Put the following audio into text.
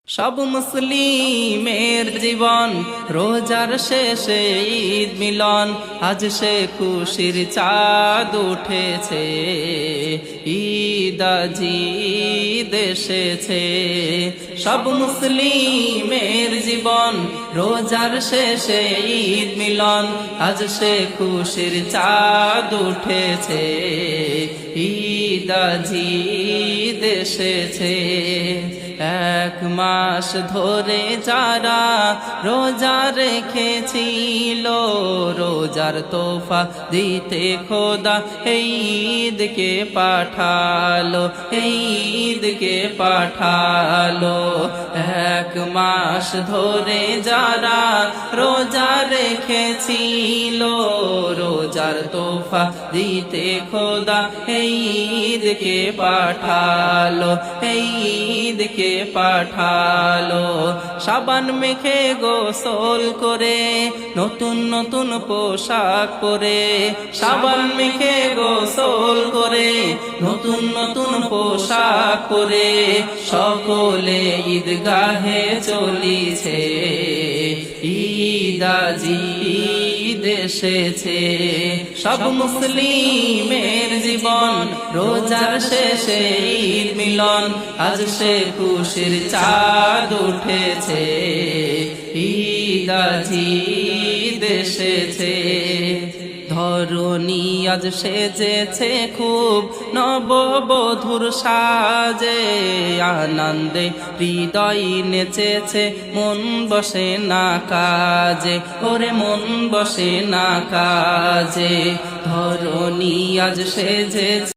সব মুসলিমের জীবন রোজার শেষে ঈদ মিলন, আজ সে খুশির চাঁদ উঠেছে, ঈদ আজি এসেছে। সব মুসলিমের জীবন রোজার শেষে ঈদ মিলন, আজ সে খুশির চাঁদ উঠেছে, ঈদ আজি এসেছে। এক মাস ধরে যারা রোজা রেখেছিল, রোজার তোফা দিতে খোদা এই ঈদকে পাঠালো, এই ঈদকে পাঠালো। এক মাস ধরে যারা রোজা রেখেছিল, রোজার তোফা দিতে খোদা এই ঈদকে পাঠালো, এই ঈদকে পাঠালো। সাবান মেখে গোসল করে, নতুন নতুন পোশাক পরে, সাবান মেখে গোসল করে, নতুন নতুন পোশাক পরে, সকলে ঈদগাহে চলিছে, ঈদ আজি এসেছে। সব মুসলিমের জীবন রোজার শেষে ঈদ মিলন, আজ সে খুশির চাঁদ উঠেছে, ঈদ আজি এসেছে। ধরণী আজ সেজেছে খুব নববধূর সাজে, আনন্দে হৃদয় নেচেছে, মন বসে না কাজে, ওরে মন বসে না কাজে। ধরণী আজ সেজেছে